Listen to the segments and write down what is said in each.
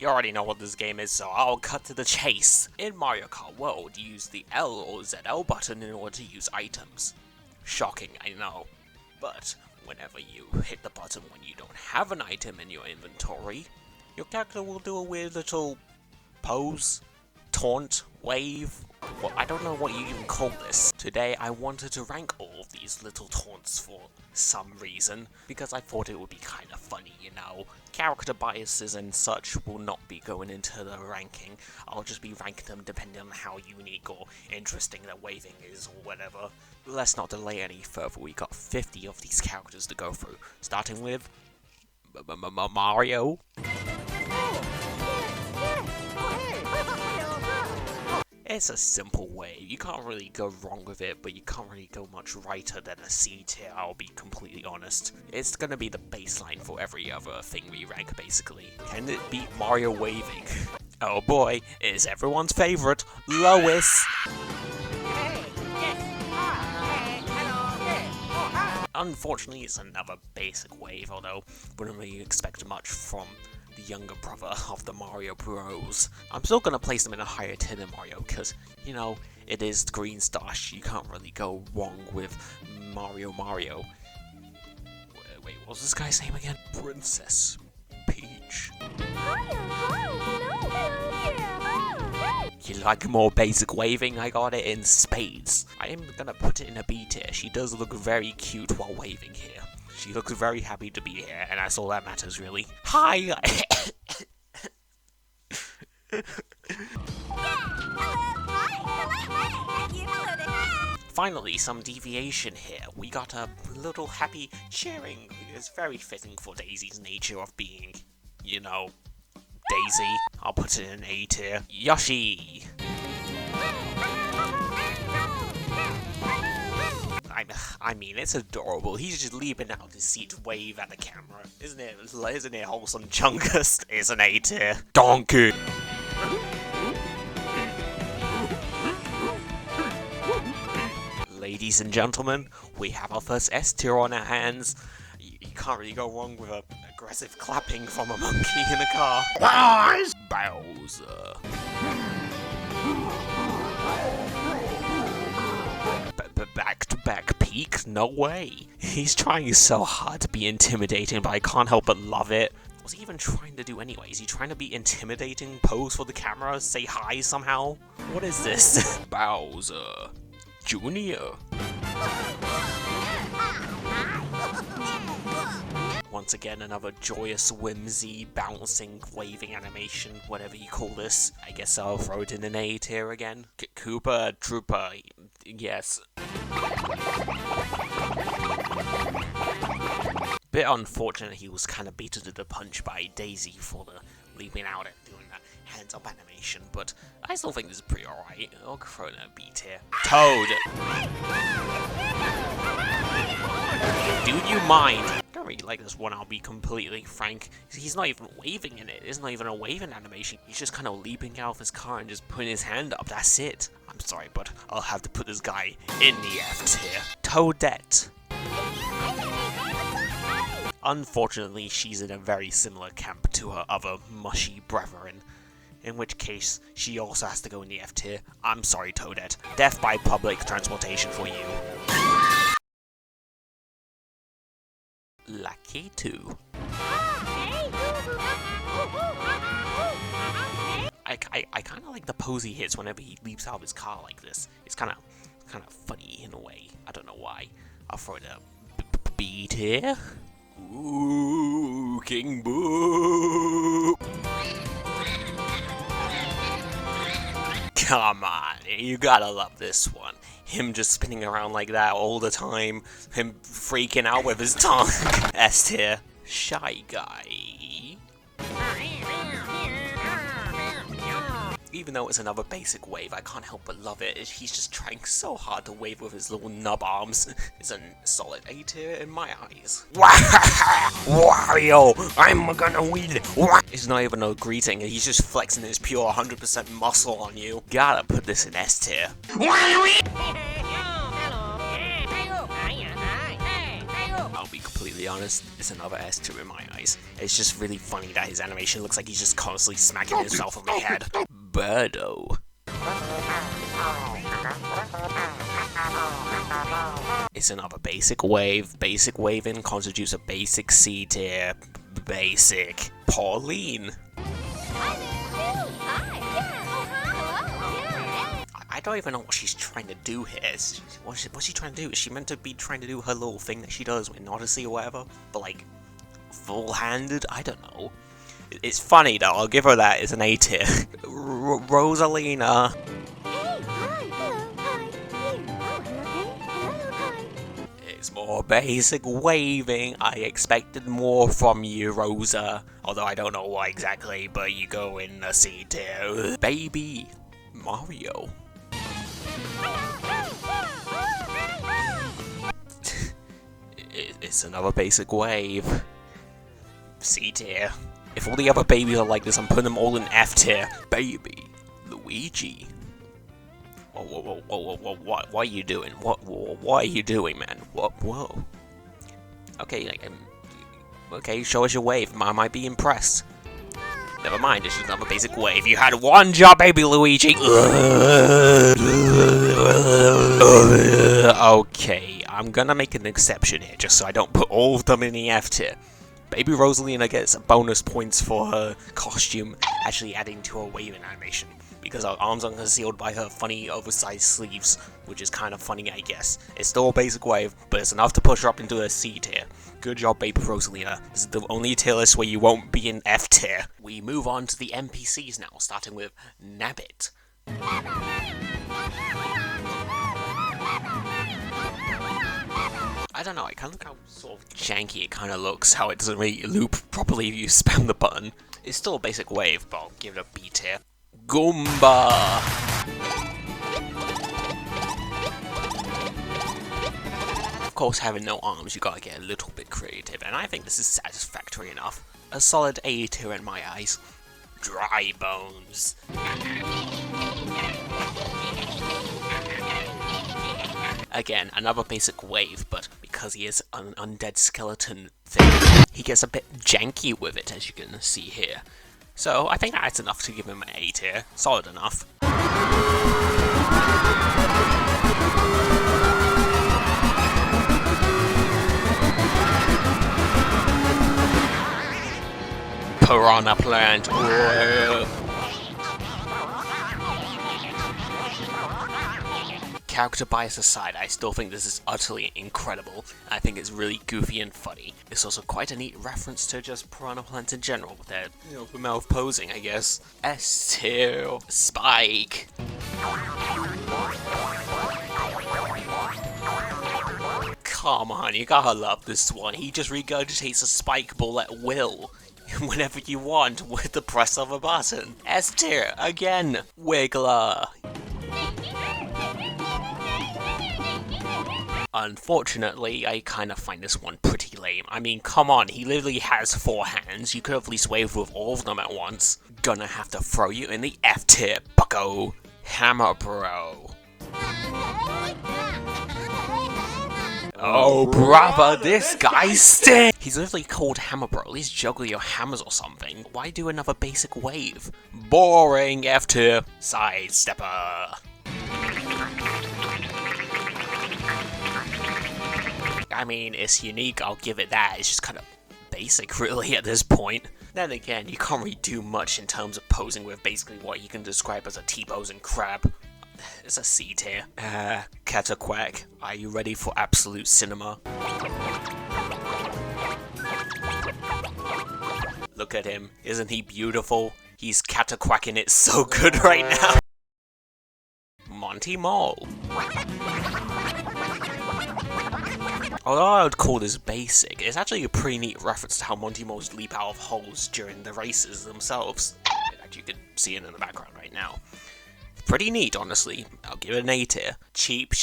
You already know what this game is, so I'll cut to the chase. In Mario Kart World, you use the L or ZL button in order to use items. Shocking, I know. But whenever you hit the button when you don't have an item in your inventory, your character will do a weird little pose, taunt, wave. Well, I don't know what you even call this. Today I wanted to rank all of these little taunts for some reason, because I thought it would be kind of funny, you know. Character biases and such will not be going into the ranking. I'll just be ranking them depending on how unique or interesting their waving is or whatever. Let's not delay any further, we got 50 of these characters to go through, starting with Mario. It's a simple wave, you can't really go wrong with it, but you can't really go much righter than a C tier, I'll be completely honest. It's gonna be the baseline for every other thing we rank, basically. Can it beat Mario waving? Oh boy, it is everyone's favorite, Lois! Unfortunately, it's another basic wave, although wouldn't really expect much from the younger brother of the Mario Bros. I'm still gonna place them in a higher tier than Mario, because, you know, it is Green Stash, you can't really go wrong with Mario. Wait, what was this guy's name again? Princess Peach. You like more basic waving? I got it in spades. I am gonna put it in a B tier. She does look very cute while waving here. She looks very happy to be here, and that's all that matters, really. Hi! Finally, some deviation here. We got a little happy cheering. It's very fitting for Daisy's nature of being, you know, Daisy. I'll put it in A tier. Yoshi! I mean, it's adorable. He's just leaping out his seat to wave at the camera. Isn't it wholesome? Chungus is an A tier. Donkey! Ladies and gentlemen, we have our first S tier on our hands. You can't really go wrong with an aggressive clapping from a monkey in a car. Bowser. Back-to-back peak? No way. He's trying so hard to be intimidating, but I can't help but love it. What's he even trying to do anyway? Is he trying to be intimidating, pose for the camera, say hi somehow? What is this? Bowser Jr. Once again, another joyous, whimsy, bouncing, waving animation, whatever you call this. I guess I'll throw it in an A tier again. Koopa Trooper, yes. Bit unfortunate he was kind of beaten to the punch by Daisy for the leaping out and doing that hands-up animation, but I still think this is pretty alright. I'll throw it in a B tier. Toad! Do you mind? I don't really like this one, I'll be completely frank. He's not even waving in it. It's not even a waving animation. He's just kind of leaping out of his car and just putting his hand up. That's it. I'm sorry, but I'll have to put this guy in the F tier. Toadette. Unfortunately, she's in a very similar camp to her other mushy brethren, in which case she also has to go in the F tier. I'm sorry, Toadette. Death by public transportation for you. Lucky 2. I kind of like the pose he hits whenever he leaps out of his car like this. It's kind of funny in a way. I don't know why. I'll throw it a B tier. Ooh, King Boo! Come on, you gotta love this one. Him just spinning around like that all the time. Him freaking out with his tongue. S tier. Shy Guy. Even though it's another basic wave, I can't help but love it. He's just trying so hard to wave with his little nub arms. It's a solid A tier in my eyes. Wario, I'm gonna win. It's not even a greeting, he's just flexing his pure 100% muscle on you. Gotta put this in S tier. I'll be completely honest, it's another S2 in my eyes. It's just really funny that his animation looks like he's just constantly smacking himself on the head. Birdo. It's another basic wave. Basic waving constitutes a basic C tier. Basic. Pauline. I don't even know what she's trying to do here. What's she trying to do? Is she meant to be trying to do her little thing that she does in Odyssey or whatever? But like, full-handed? I don't know. It's funny though, I'll give her that. It's an A tier. Rosalina. It's more basic waving. I expected more from you, Rosa. Although I don't know why exactly, but you go in the C tier. Baby Mario. It's another basic wave. C tier. If all the other babies are like this, I'm putting them all in F tier. Baby Luigi. What are you doing? What are you doing, man? Whoa. Okay, okay, show us your wave. I might be impressed. Never mind, it's just another basic wave. You had one job, baby Luigi. Okay, I'm gonna make an exception here, just so I don't put all of them in the F tier. Baby Rosalina gets bonus points for her costume, actually adding to her waving animation, because her arms are concealed by her funny oversized sleeves, which is kind of funny, I guess. It's still a basic wave, but it's enough to push her up into a C tier. Good job, Baby Rosalina. This is the only tier list where you won't be in F tier. We move on to the NPCs now, starting with Nabbit. I don't know, I kind of look how sort of janky it kind of looks, how it doesn't really loop properly if you spam the button. It's still a basic wave, but I'll give it a B tier. Goomba! Of course, having no arms, you gotta get a little bit creative, and I think this is satisfactory enough. A solid A tier in my eyes. Dry Bones. Again, another basic wave, but because he is an undead skeleton thing, he gets a bit janky with it, as you can see here. So, I think that's enough to give him an A tier. Solid enough. Piranha Plant. Character bias aside, I still think this is utterly incredible. I think it's really goofy and funny. It's also quite a neat reference to just piranha plants in general, with their open mouth posing, I guess. S tier. Spike. Come on, you gotta love this one. He just regurgitates a spike ball at will. Whenever you want, with the press of a button. S tier, again. Wiggler. Unfortunately, I kind of find this one pretty lame. I mean, come on, he literally has 4 hands. You could have at least waved with all of them at once. Gonna have to throw you in the F tier, bucko. Hammer Bro. Oh, brother, this guy stinks! He's literally called Hammer Bro. At least juggle your hammers or something. Why do another basic wave? Boring F tier. Sidestepper. I mean, it's unique, I'll give it that. It's just kind of basic, really, at this point. Then again, you can't really do much in terms of posing with basically what you can describe as a T-posing crab. It's a C tier. Cataquack, are you ready for absolute cinema? Look at him. Isn't he beautiful? He's cataquacking it so good right now. Monty Mole. Although I would call this basic, it's actually a pretty neat reference to how Monty Moles leap out of holes during the races themselves. That you can see it in the background right now. Pretty neat, honestly. I'll give it an A tier. Cheap.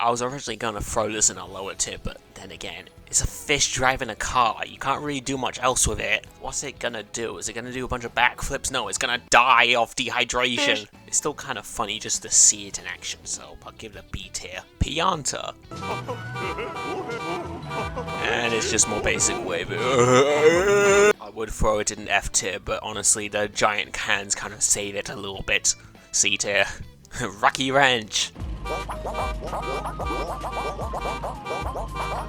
I was originally gonna throw this in a lower tier, but then again, it's a fish driving a car. You can't really do much else with it. What's it gonna do? Is it gonna do a bunch of backflips? No, it's gonna die of dehydration. It's still kind of funny just to see it in action, so I'll give it a B tier. Pianta. And it's just more basic wave. I would throw it in F tier, but honestly, the giant cans kind of save it a little bit. C tier. Rocky Ranch.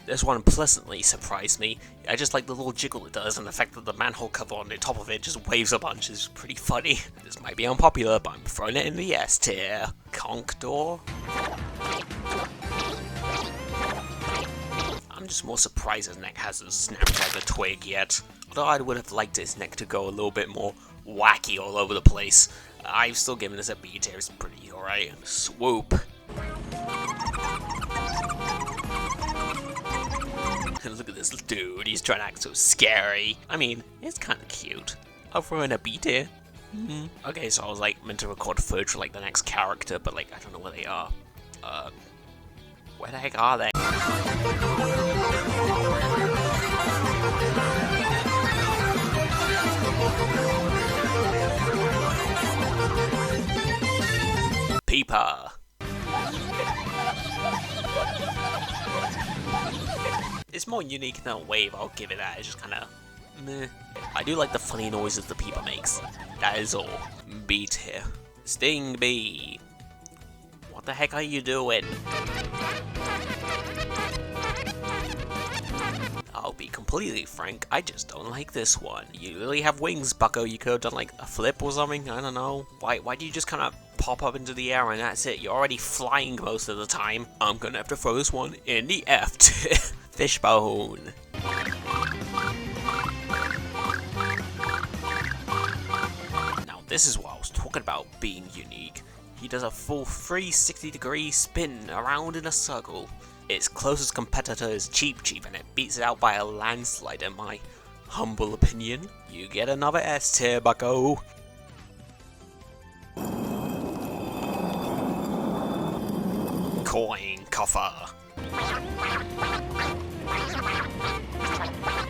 This one pleasantly surprised me. I just like the little jiggle it does, and the fact that the manhole cover on the top of it just waves a bunch is pretty funny. This might be unpopular, but I'm throwing it in the S tier. Conch Door. I'm just more surprised his neck hasn't snapped like a twig yet. Although I would have liked his neck to go a little bit more wacky all over the place. I'm still giving this a B tier. It's pretty alright. Swoop. Look at this dude, he's trying to act so scary. I mean, it's kind of cute. I'll throw in a B tier. Okay, so I was like meant to record footage for like the next character, but like I don't know where they are. Where the heck are they? Peeper. It's more unique than a wave, I'll give it that. It's just kinda meh. I do like the funny noises the Peeper makes. That is all. B tier. Sting Bee. What the heck are you doing? I'll be completely frank, I just don't like this one. You really have wings, bucko. You could have done like a flip or something, I don't know. Why do you just kind of pop up into the air and that's it? You're already flying most of the time. I'm gonna have to throw this one in the F tier. Fishbone. Now this is what I was talking about being unique. He does a full 360-degree spin around in a circle. Its closest competitor is Cheep Cheep, and it beats it out by a landslide in my humble opinion. You get another S tier, bucko. Coin coffer.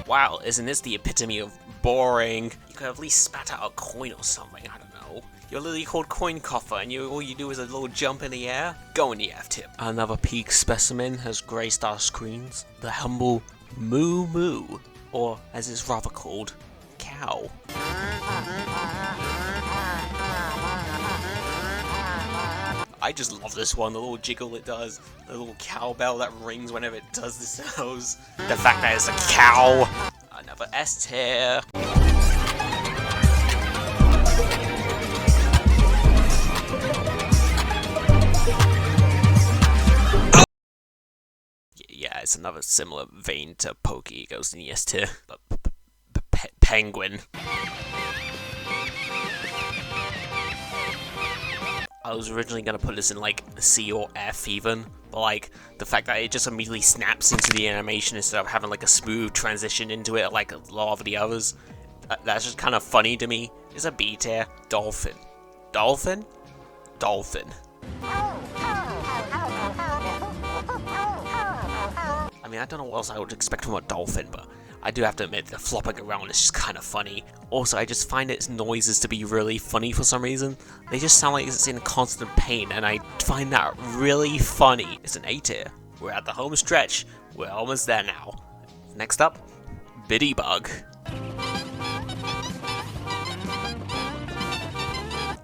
Wow, isn't this the epitome of boring? You could at least spat out a coin or something, I don't know. You're literally called Coin Coffer, and all you do is a little jump in the air? Go in the F-tip. Another peak specimen has graced our screens. The humble Moo Moo, or as it's rather called, Cow. I just love this one, the little jiggle it does, the little cowbell that rings whenever it does the sounds. The fact that it's a cow. Another S tier. Yeah, it's another similar vein to Pokey. It goes in the S tier. Penguin. I was originally going to put this in like C or F even, but like the fact that it just immediately snaps into the animation instead of having like a smooth transition into it like a lot of the others, that's just kind of funny to me. It's a B tier. Dolphin. Dolphin? Dolphin. I mean, I don't know what else I would expect from a dolphin, but I do have to admit the flopping around is just kind of funny. Also, I just find its noises to be really funny for some reason. They just sound like it's in constant pain, and I find that really funny. It's an A tier. We're at the home stretch. We're almost there now. Next up, Biddy Bug.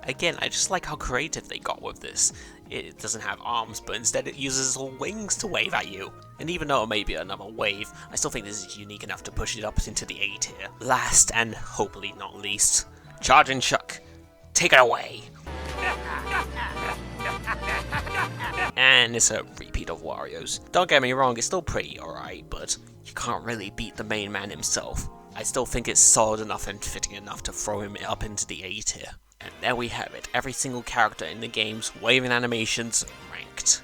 Again, I just like how creative they got with this. It doesn't have arms, but instead it uses its little wings to wave at you. And even though it may be another wave, I still think this is unique enough to push it up into the A tier. Last and hopefully not least, Charging Chuck. Take it away! And it's a repeat of Wario's. Don't get me wrong, it's still pretty alright, but you can't really beat the main man himself. I still think it's solid enough and fitting enough to throw him up into the A tier. And there we have it, every single character in the game's waving animations ranked.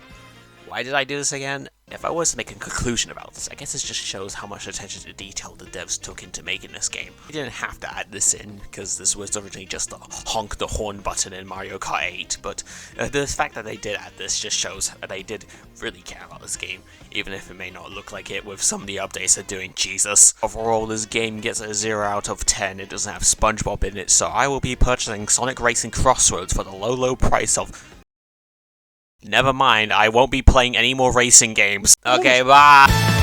Why did I do this again? If I was to make a conclusion about this, I guess this just shows how much attention to detail the devs took into making this game. We didn't have to add this in, because this was originally just the honk the horn button in Mario Kart 8, but the fact that they did add this just shows that they did really care about this game, even if it may not look like it with some of the updates they're doing. Jesus. Overall, this game gets a 0 out of 10, it doesn't have SpongeBob in it, so I will be purchasing Sonic Racing Crossroads for the low price of... Never mind, I won't be playing any more racing games. Okay, bye!